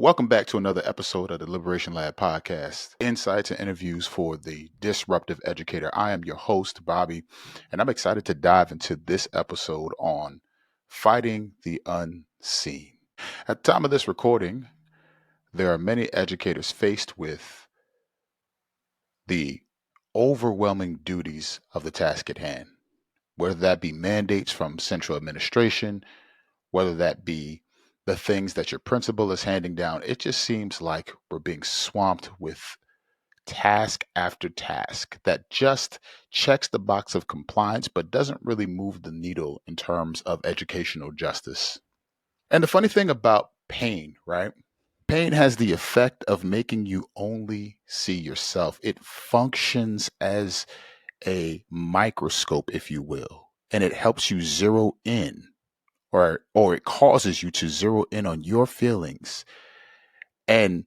Welcome back to another episode of the Liberation Lab podcast, insights and interviews for the disruptive educator. I am your host, Bobby, and I'm excited to dive into this episode on fighting the unseen. At the time of this recording, there are many educators faced with the overwhelming duties of the task at hand, whether that be mandates from central administration, whether that be the things that your principal is handing down. It just seems like we're being swamped with task after task that just checks the box of compliance, but doesn't really move the needle in terms of educational justice. And the funny thing about pain, right? Pain has the effect of making you only see yourself. It functions as a microscope, if you will, and it helps you zero in or it causes you to zero in on your feelings. And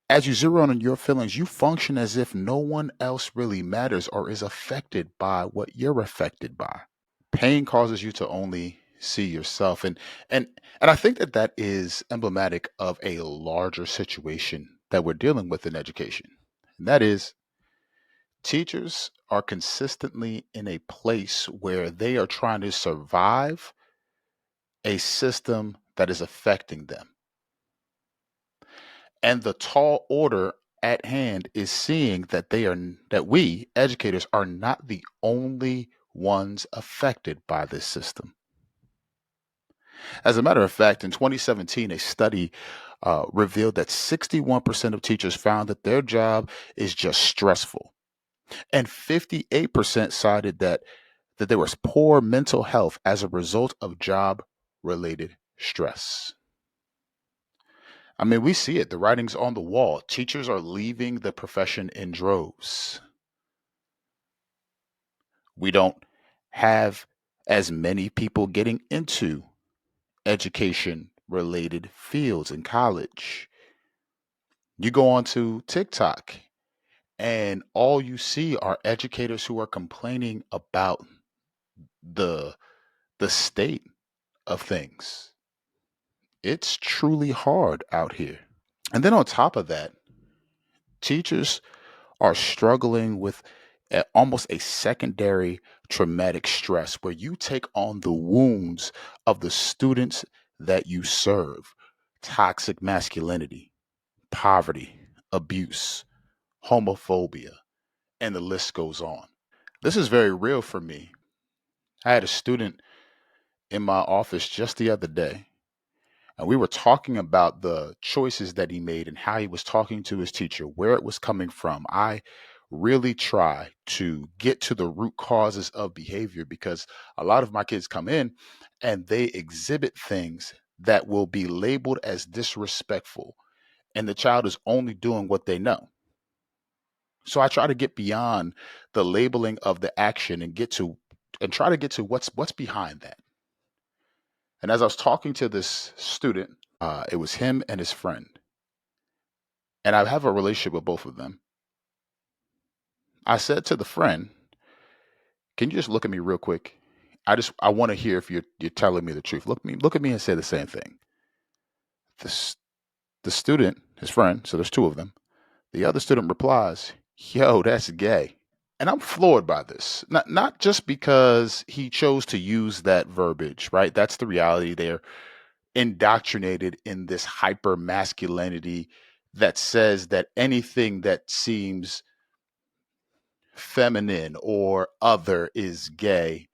as you zero in on your feelings, you function as if no one else really matters or is affected by what you're affected by. Pain causes you to only see yourself, and I think that that is emblematic of a larger situation that we're dealing with in education. And that is teachers are consistently in a place where they are trying to survive a system that is affecting them. And the tall order at hand is seeing that we educators are not the only ones affected by this system. As a matter of fact, in 2017, a study revealed that 61% of teachers found that their job is just stressful, and 58% cited that there was poor mental health as a result of job-related stress. I mean, we see it. The writing's on the wall. Teachers are leaving the profession in droves. We don't have as many people getting into education related fields in college. You go onto TikTok and all you see are educators who are complaining about the the state of things. It's truly hard out here. And then on top of that, teachers are struggling with almost a secondary traumatic stress where you take on the wounds of the students that you serve: toxic masculinity, poverty, abuse, homophobia, and the list goes on. This is very real for me. I had a student in my office just the other day, and we were talking about the choices that he made and how he was talking to his teacher, where it was coming from. I really try to get to the root causes of behavior because a lot of my kids come in and they exhibit things that will be labeled as disrespectful, and the child is only doing what they know. So I try to get beyond the labeling of the action and try to get to what's behind that. And as I was talking to this student, it was him and his friend, and I have a relationship with both of them. I said to the friend, "Can you just look at me real quick? I want to hear if you're telling me the truth. Look at me and say the same thing." This the student, his friend, so there's two of them. The other student replies, "Yo, that's gay." And I'm floored by this. Not just because he chose to use that verbiage, right? That's the reality. They're indoctrinated in this hyper masculinity that says that anything that seems feminine or other is gay,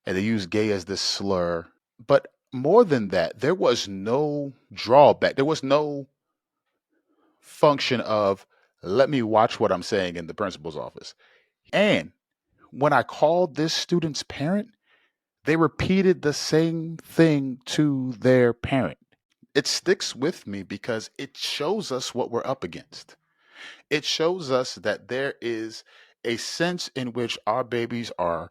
and they use gay as this slur. But more than that, there was no drawback. There was no function of, let me watch what I'm saying in the principal's office. And when I called this student's parent, they repeated the same thing to their parent. It sticks with me because it shows us what we're up against. It shows us that there is a sense in which our babies are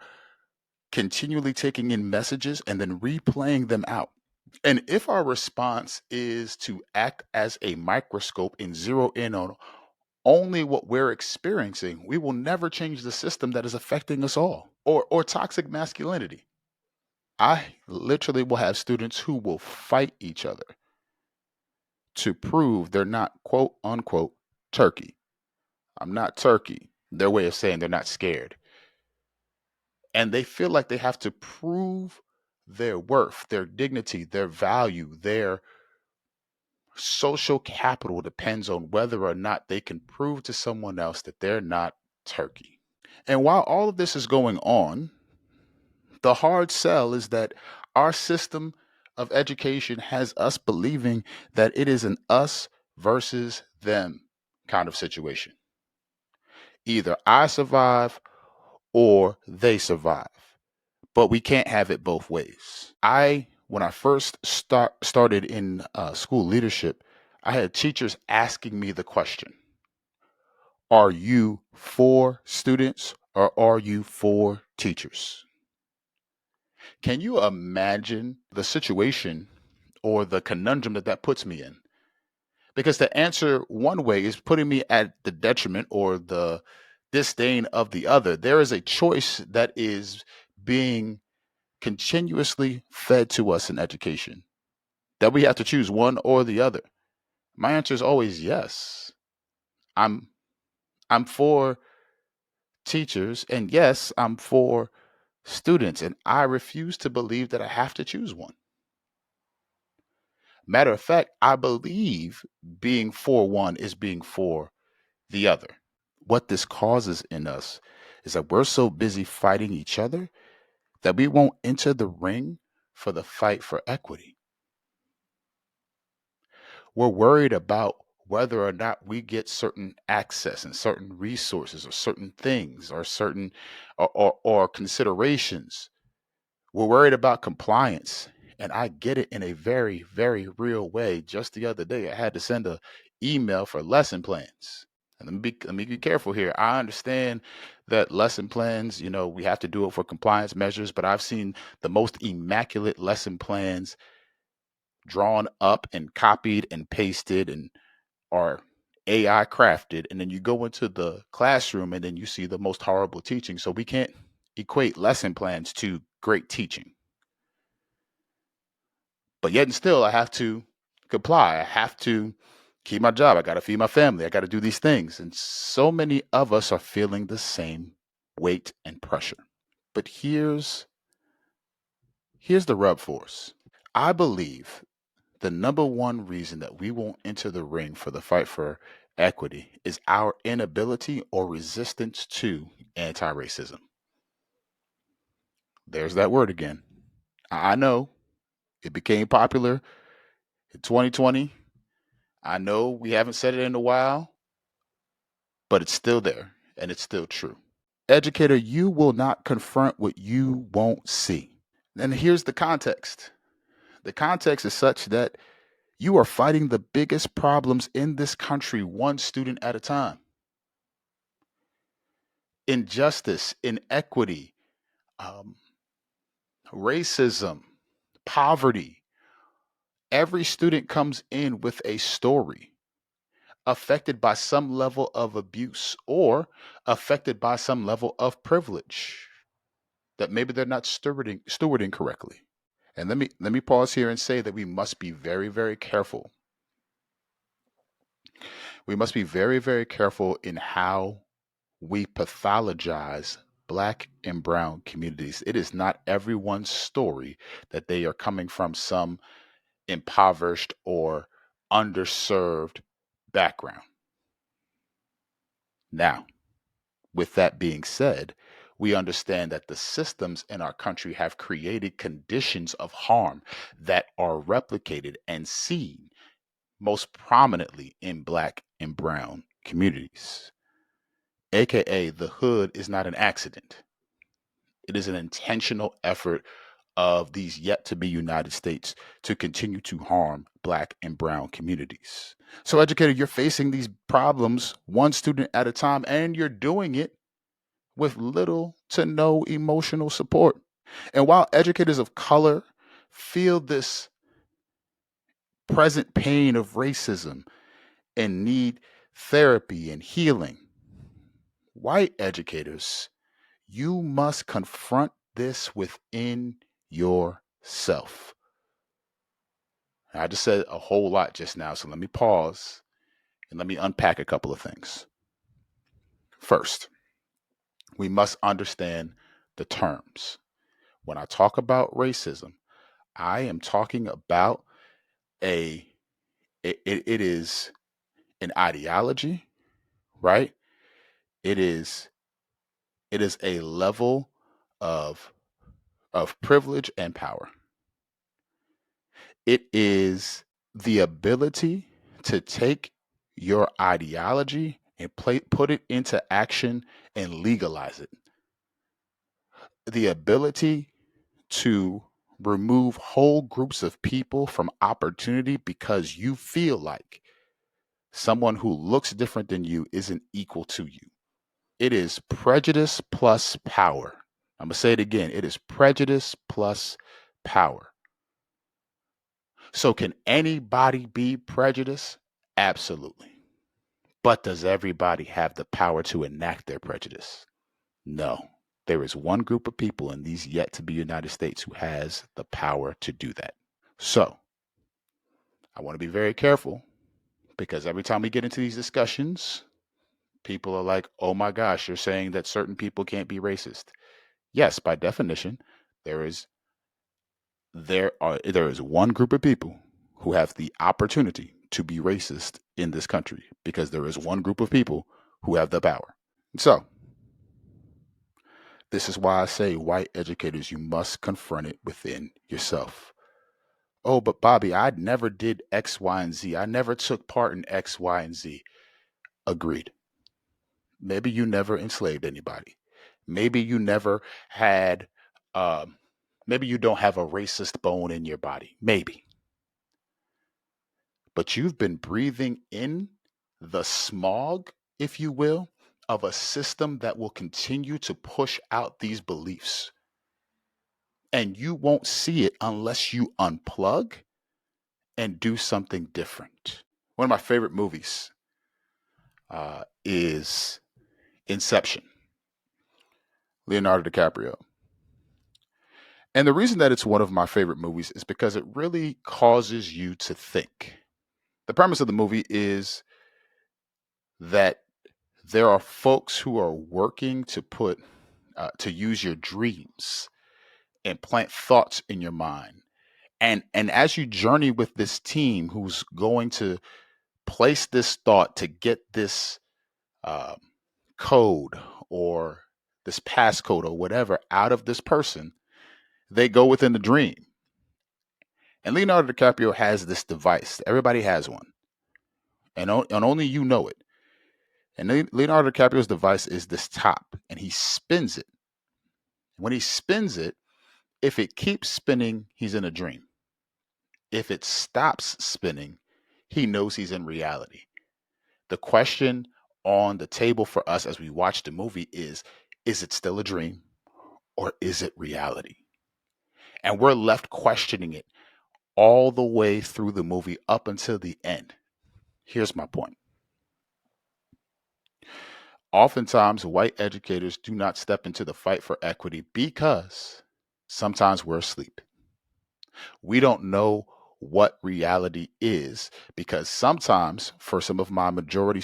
continually taking in messages and then replaying them out. And if our response is to act as a microscope and zero in on only what we're experiencing, we will never change the system that is affecting us all. Or toxic masculinity. I literally will have students who will fight each other to prove they're not quote unquote turkey. I'm not turkey. Their way of saying they're not scared. And they feel like they have to prove their worth, their dignity, their value, their social capital depends on whether or not they can prove to someone else that they're not turkey. And while all of this is going on, the hard sell is that our system of education has us believing that it is an us versus them kind of situation. Either I survive or they survive, but we can't have it both ways. When I first started in school leadership, I had teachers asking me the question: are you for students or are you for teachers? Can you imagine the situation or the conundrum that that puts me in? Because to answer one way is putting me at the detriment or the disdain of the other. There is a choice that is being continuously fed to us in education that we have to choose one or the other. My answer is always yes. I'm I'm for teachers, and yes, I'm for students, and I refuse to believe that I have to choose one. Matter of fact, I believe being for one is being for the other. What this causes in us is that we're so busy fighting each other that we won't enter the ring for the fight for equity. We're worried about whether or not we get certain access and certain resources or certain things or certain or considerations. We're worried about compliance. And I get it in a very, very real way. Just the other day, I had to send a email for lesson plans. And let me be careful here. I understand that lesson plans, we have to do it for compliance measures, but I've seen the most immaculate lesson plans drawn up and copied and pasted and are AI crafted. And then you go into the classroom and then you see the most horrible teaching. So we can't equate lesson plans to great teaching. But yet and still, I have to comply. I have to keep my job. I got to feed my family. I got to do these things. And so many of us are feeling the same weight and pressure. But here's the rub for us. I believe the number one reason that we won't enter the ring for the fight for equity is our inability or resistance to anti-racism. There's that word again. I know it became popular in 2020. I know we haven't said it in a while, but it's still there and it's still true. Educator, you will not confront what you won't see. And here's the context. The context is such that you are fighting the biggest problems in this country one student at a time. Injustice, inequity, um, racism, poverty. Every student comes in with a story affected by some level of abuse or affected by some level of privilege that maybe they're not stewarding correctly. And let me pause here and say that we must be very, very careful. We must be very, very careful in how we pathologize Black and Brown communities. It is not everyone's story that they are coming from some impoverished or underserved background. Now, with that being said, we understand that the systems in our country have created conditions of harm that are replicated and seen most prominently in Black and Brown communities. AKA, the hood is not an accident. It is an intentional effort of these yet to be United States to continue to harm Black and Brown communities. So, educator, you're facing these problems one student at a time, and you're doing it with little to no emotional support. And while educators of color feel this present pain of racism and need therapy and healing, white educators, you must confront this within yourself. I just said a whole lot just now, so let me pause and let me unpack a couple of things. First, we must understand the terms. When I talk about racism, I am talking about a it is an ideology, right? It is it is a level of privilege and power. It is the ability to take your ideology and put it into action and legalize it. The ability to remove whole groups of people from opportunity because you feel like someone who looks different than you isn't equal to you. It is prejudice plus power. I'm going to say it again. It is prejudice plus power. So, can anybody be prejudiced? Absolutely. But does everybody have the power to enact their prejudice? No. There is one group of people in these yet to be United States who has the power to do that. So, I want to be very careful because every time we get into these discussions, people are like, oh my gosh, you're saying that certain people can't be racist. Yes, by definition, there is there is one group of people who have the opportunity to be racist in this country because there is one group of people who have the power. So, this is why I say, white educators, you must confront it within yourself. Oh, but Bobby, I never did X, Y, and Z. I never took part in X, Y, and Z. Agreed. Maybe you never enslaved anybody. Maybe you never had, um, maybe you don't have a racist bone in your body. Maybe. But you've been breathing in the smog, if you will, of a system that will continue to push out these beliefs. And you won't see it unless you unplug and do something different. One of my favorite movies is Inception, Leonardo DiCaprio. And the reason that it's one of my favorite movies is because it really causes you to think. The premise of the movie is that there are folks who are working to use your dreams and plant thoughts in your mind. And as you journey with this team who's going to place this thought to get this um, code or this passcode or whatever out of this person, they go within the dream. And Leonardo DiCaprio has this device. Everybody has one, and only you know it. And Leonardo DiCaprio's device is this top, and he spins it. When he spins it, if it keeps spinning, he's in a dream. If it stops spinning, he knows he's in reality. The question on the table for us as we watch the movie is it still a dream or is it reality? And we're left questioning it all the way through the movie up until the end. Here's my point. Oftentimes, white educators do not step into the fight for equity because sometimes we're asleep. We don't know what reality is because sometimes, for some of my majority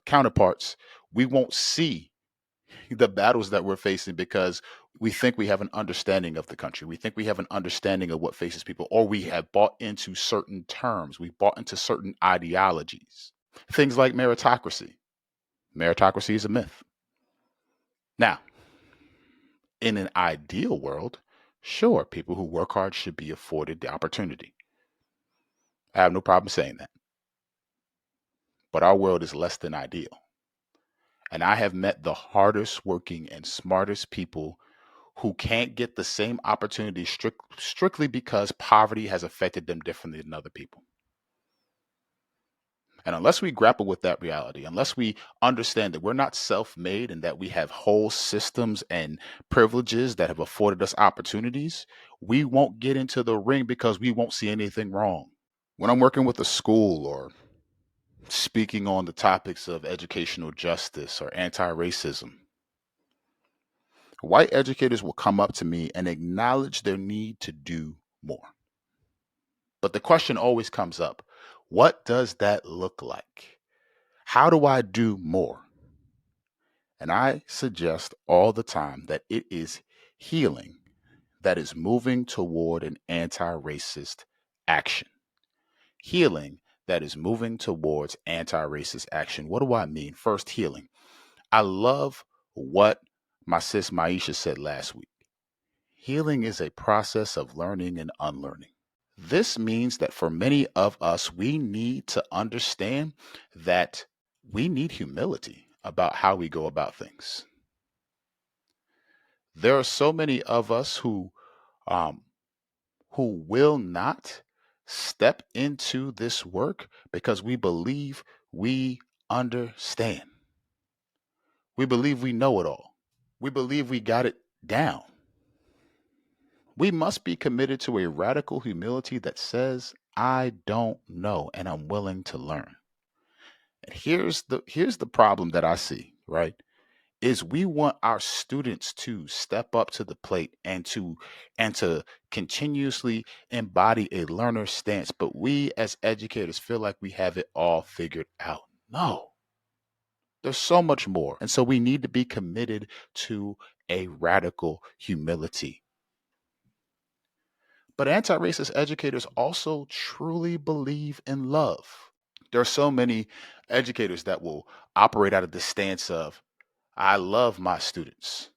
counterparts, we won't see the battles that we're facing because we think we have an understanding of the country. We think we have an understanding of what faces people, or we have bought into certain terms. We bought into certain ideologies. Things like meritocracy. Meritocracy is a myth. Now, in an ideal world, sure, people who work hard should be afforded the opportunity. I have no problem saying that. But our world is less than ideal. And I have met the hardest working and smartest people who can't get the same opportunity strictly because poverty has affected them differently than other people. And unless we grapple with that reality, unless we understand that we're not self made and that we have whole systems and privileges that have afforded us opportunities, we won't get into the ring because we won't see anything wrong. When I'm working with a school or speaking on the topics of educational justice or anti racism, white educators will come up to me and acknowledge their need to do more. But the question always comes up, what does that look like? How do I do more? And I suggest all the time that it is healing that is moving toward an anti racist action. Healing that is moving towards anti racist action. What do I mean? First, healing. I love what my sis Maisha said last week. Healing is a process of learning and unlearning. This means that for many of us, we need to understand that we need humility about how we go about things. There are so many of us um, who will not step into this work because we believe we understand. We believe we know it all. We believe we got it down. We must be committed to a radical humility that says, I don't know and I'm willing to learn. And here's the problem that I see, right? Is we want our students to step up to the plate and to continuously embody a learner stance, but we as educators feel like we have it all figured out. No, there's so much more. And so we need to be committed to a radical humility. But anti-racist educators also truly believe in love. There are so many educators that will operate out of the stance of, I love my students.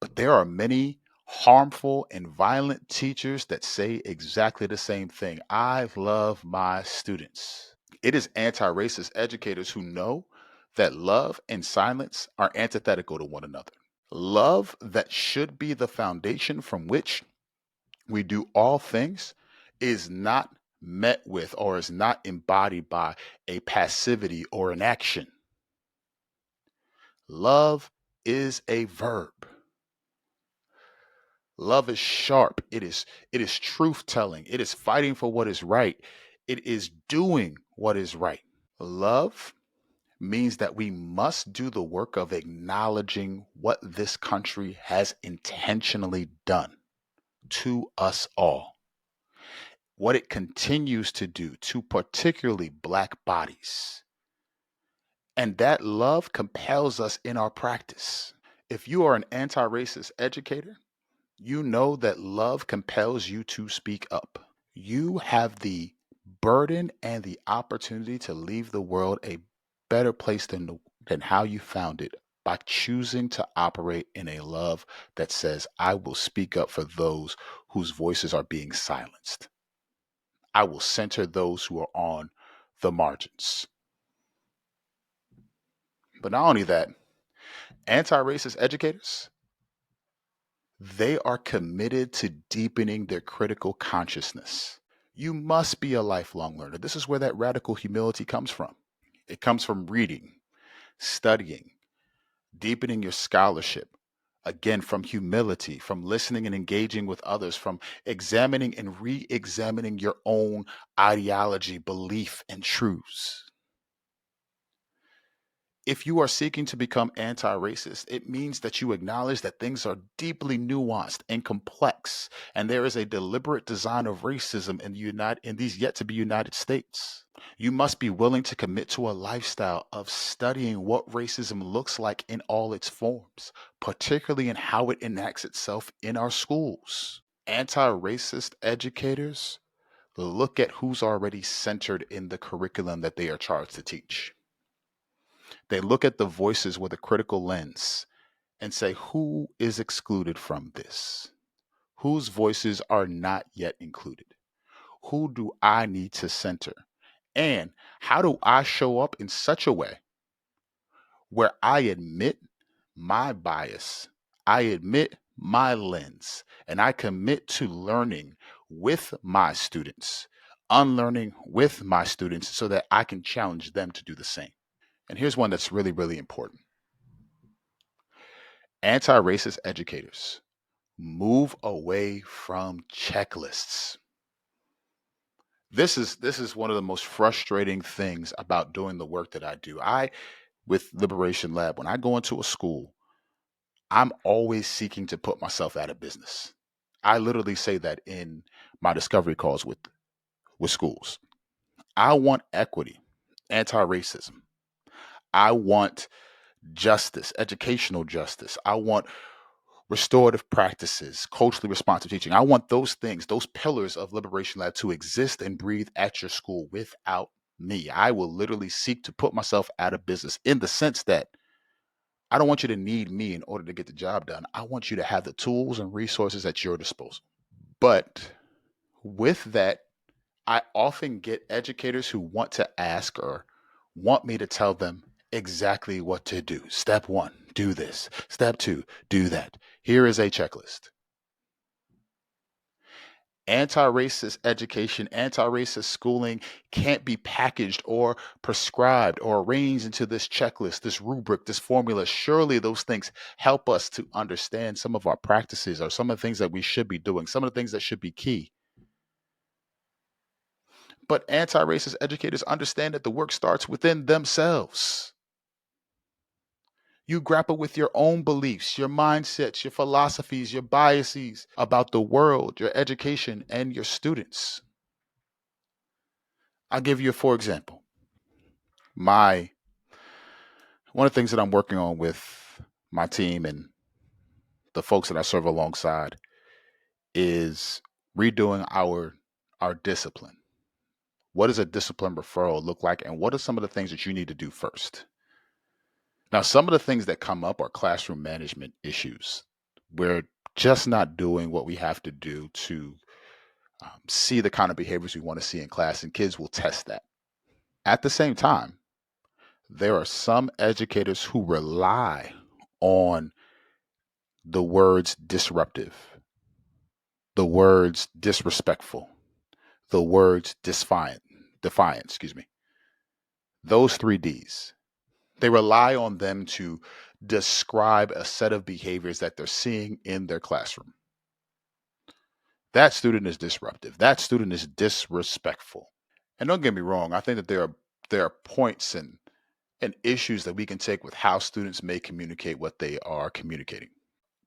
But there are many harmful and violent teachers that say exactly the same thing. I love my students. It is anti racist educators who know that love and silence are antithetical to one another. Love, that should be the foundation from which we do all things, is not met with or is not embodied by a passivity or an action. Love is a verb. Love is sharp. It is truth telling. It is fighting for what is right. It is doing what is right. Love means that we must do the work of acknowledging what this country has intentionally done to us all. What it continues to do to particularly Black bodies. And that love compels us in our practice. If you are an anti racist educator, you know that love compels you to speak up. You have the burden and the opportunity to leave the world a better place than how you found it by choosing to operate in a love that says, I will speak up for those whose voices are being silenced. I will center those who are on the margins. But not only that, anti racist educators, they are committed to deepening their critical consciousness. You must be a lifelong learner. This is where that radical humility comes from. It comes from reading, studying, deepening your scholarship. Again, from humility, from listening and engaging with others, from examining and re examining your own ideology, belief, and truths. If you are seeking to become anti racist, it means that you acknowledge that things are deeply nuanced and complex, and there is a deliberate design of racism in these yet to be United States. You must be willing to commit to a lifestyle of studying what racism looks like in all its forms, particularly in how it enacts itself in our schools. Anti racist educators look at who's already centered in the curriculum that they are charged to teach. They look at the voices with a critical lens and say, who is excluded from this? Whose voices are not yet included? Who do I need to center? And how do I show up in such a way where I admit my bias, I admit my lens, and I commit to learning with my students, unlearning with my students so that I can challenge them to do the same. And here's one that's really, really important. Anti-racist educators move away from checklists. This is one of the most frustrating things about doing the work that I do. With Liberation Lab, when I go into a school, I'm always seeking to put myself out of business. I literally say that in my discovery calls with schools. I want equity, anti-racism. I want justice, educational justice. I want restorative practices, culturally responsive teaching. I want those things, those pillars of Liberation Lab to exist and breathe at your school without me. I will literally seek to put myself out of business in the sense that I don't want you to need me in order to get the job done. I want you to have the tools and resources at your disposal. But with that, I often get educators who want to ask or want me to tell them exactly what to do. Step 1, do this. Step 2, do that. Here is a checklist. Anti-racist education, anti-racist schooling can't be packaged or prescribed or arranged into this checklist, this rubric, this formula. Surely those things help us to understand some of our practices or some of the things that we should be doing, some of the things that should be key. But anti-racist educators understand that the work starts within themselves. You grapple with your own beliefs, your mindsets, your philosophies, your biases about the world, your education, and your students. I'll give you a for example. One of the things that I'm working on with my team and the folks that I serve alongside is redoing our discipline. What does a discipline referral look like, and what are some of the things that you need to do first? Now, some of the things that come up are classroom management issues. We're just not doing what we have to do to see the kind of behaviors we want to see in class, and kids will test that. At the same time, there are some educators who rely on the words disruptive, the words disrespectful, the words defiant, excuse me. Those 3 Ds. They rely on them to describe a set of behaviors that they're seeing in their classroom. That student is disruptive. That student is disrespectful. And don't get me wrong, I think that there are points and issues that we can take with how students may communicate what they are communicating.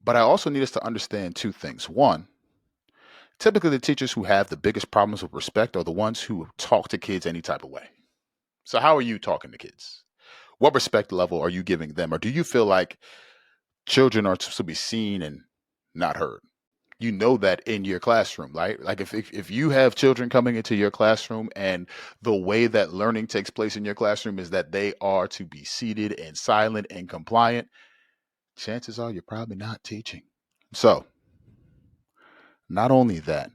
But I also need us to understand 2 things. One, typically the teachers who have the biggest problems with respect are the ones who talk to kids any type of way. So how are you talking to kids? What respect level are you giving them? Or do you feel like children are supposed to be seen and not heard? You know that in your classroom, right? Like if you have children coming into your classroom and the way that learning takes place in your classroom is that they are to be seated and silent and compliant, chances are you're probably not teaching. So not only that,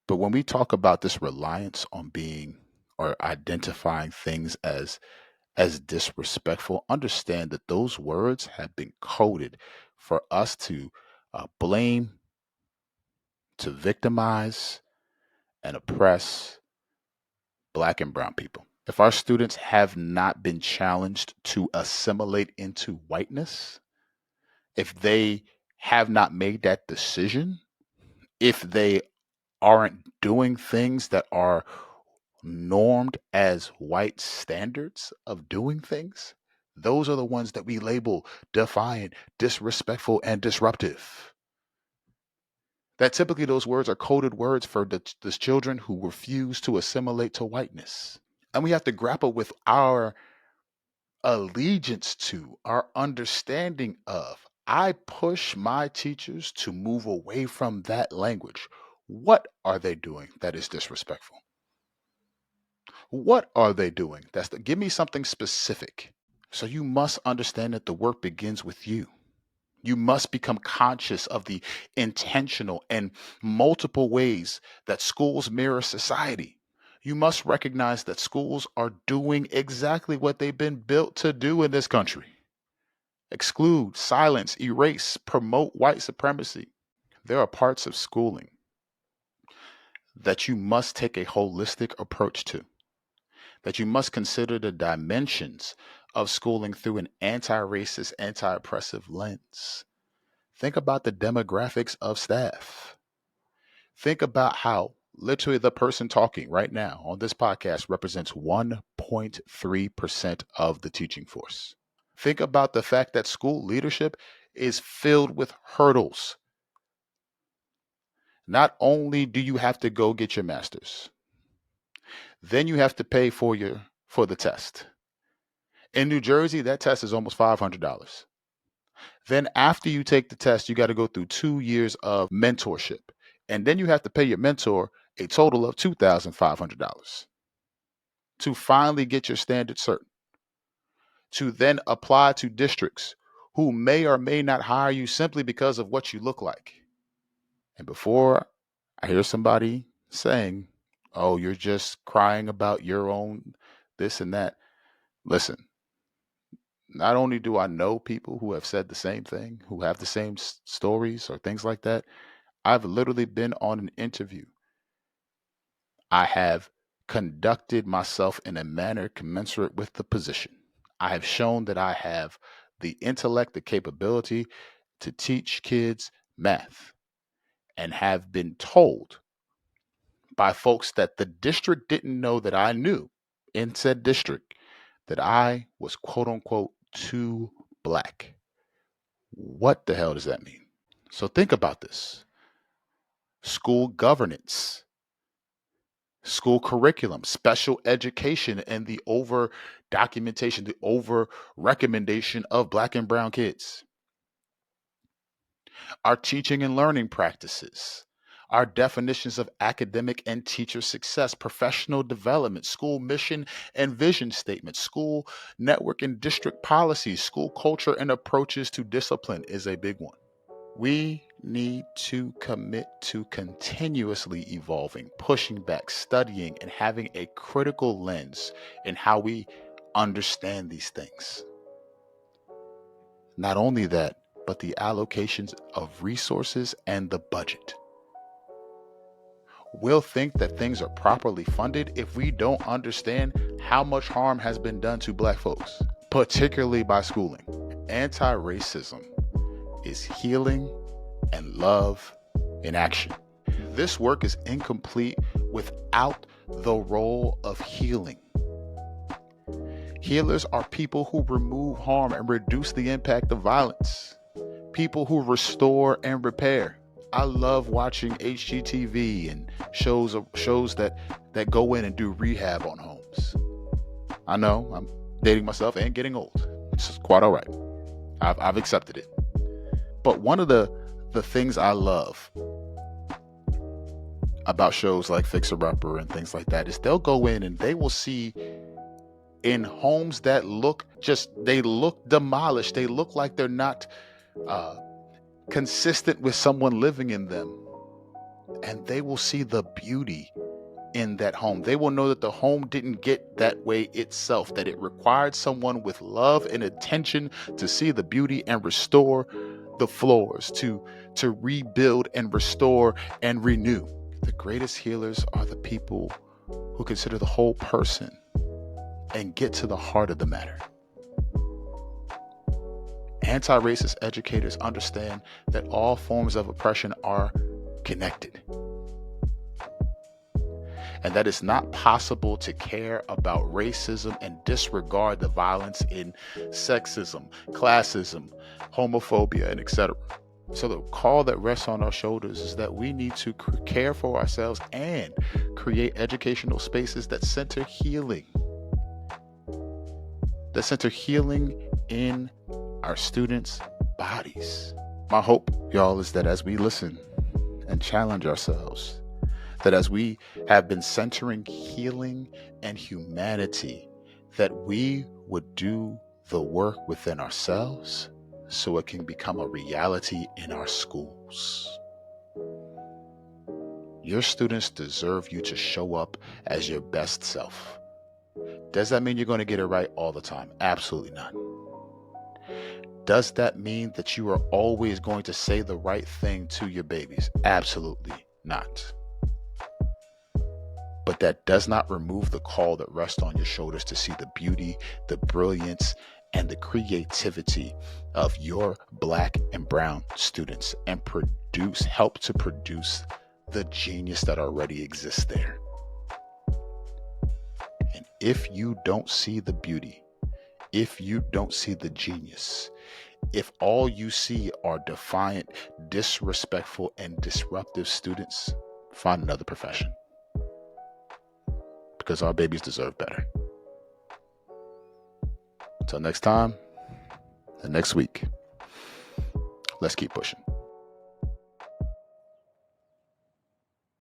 but when we talk about this reliance on being or identifying things as disrespectful, understand that those words have been coded for us to blame, to victimize, and oppress Black and brown people. If our students have not been challenged to assimilate into whiteness, if they have not made that decision, if they aren't doing things that are normed as white standards of doing things, those are the ones that we label defiant, disrespectful, and disruptive. That typically those words are coded words for the children who refuse to assimilate to whiteness. And we have to grapple with our allegiance to, our understanding of. I push my teachers to move away from that language. What are they doing that is disrespectful? What are they doing? Give me something specific. So you must understand that the work begins with you. You must become conscious of the intentional and multiple ways that schools mirror society. You must recognize that schools are doing exactly what they've been built to do in this country: exclude, silence, erase, promote white supremacy. There are parts of schooling that you must take a holistic approach to, that you must consider the dimensions of schooling through an anti-racist, anti-oppressive lens. Think about the demographics of staff. Think about how literally the person talking right now on this podcast represents 1.3% of the teaching force. Think about the fact that school leadership is filled with hurdles. Not only do you have to go get your master's, then you have to pay for the test. In New Jersey, that test is almost $500. Then after you take the test, you got to go through 2 years of mentorship. And then you have to pay your mentor a total of $2,500 to finally get your standard cert, to then apply to districts who may or may not hire you simply because of what you look like. And before I hear somebody saying, oh, you're just crying about your own this and that, listen, not only do I know people who have said the same thing, who have the same stories or things like that, I've literally been on an interview. I have conducted myself in a manner commensurate with the position. I have shown that I have the intellect, the capability to teach kids math, and have been told by folks that the district didn't know that I knew in said district that I was quote unquote too black. What the hell does that mean? So think about this. School governance, school curriculum, special education, and the over documentation, the over recommendation of black and brown kids. Our teaching and learning practices, our definitions of academic and teacher success, professional development, school mission and vision statements, school network and district policies, school culture and approaches to discipline is a big one. We need to commit to continuously evolving, pushing back, studying, and having a critical lens in how we understand these things. Not only that, but the allocations of resources and the budget. We'll think that things are properly funded if we don't understand how much harm has been done to black folks, particularly by schooling. Anti-racism is healing and love in action. This work is incomplete without the role of healing. Healers are people who remove harm and reduce the impact of violence. People who restore and repair. I love watching HGTV and shows that go in and do rehab on homes. I know I'm dating myself and getting old. It's quite all right. I've accepted it. But one of the things I love about shows like Fixer Upper and things like that is they'll go in and they will see in homes that look demolished. They look like they're not consistent with someone living in them. And they will see the beauty in that home. They will know that the home didn't get that way itself, that it required someone with love and attention to see the beauty and restore the floors, to rebuild and restore and renew. The greatest healers are the people who consider the whole person and get to the heart of the matter. Anti-racist educators understand that all forms of oppression are connected, and that it's not possible to care about racism and disregard the violence in sexism, classism, homophobia, and etc. So the call that rests on our shoulders is that we need to care for ourselves and create educational spaces that center healing. That center healing in our students' bodies. My hope, y'all, is that as we listen and challenge ourselves, that as we have been centering healing and humanity, that we would do the work within ourselves so it can become a reality in our schools. Your students deserve you to show up as your best self. Does that mean you're going to get it right all the time? Absolutely not. Does that mean that you are always going to say the right thing to your babies? Absolutely not. But that does not remove the call that rests on your shoulders to see the beauty, the brilliance, and the creativity of your black and brown students and help to produce the genius that already exists there. And if you don't see the beauty, if you don't see the genius, If all you see are defiant, disrespectful, and disruptive students, find another profession, because our babies deserve better. Until next time and next week, let's keep pushing.